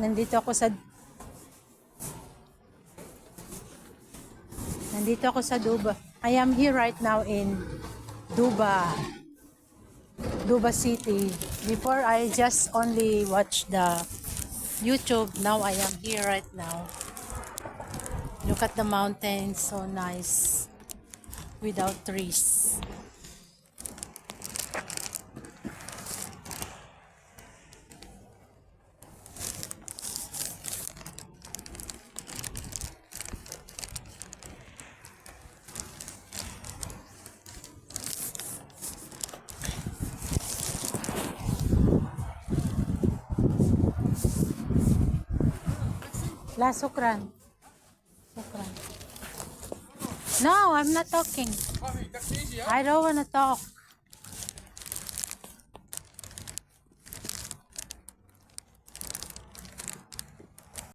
Nandito ako sa Duba. I am here right now in Duba City. Before I just only watch the YouTube. Now I am here right now. Look at the mountains, so nice without trees. La sukran. Sukran. No, I'm not talking. I don't want to talk.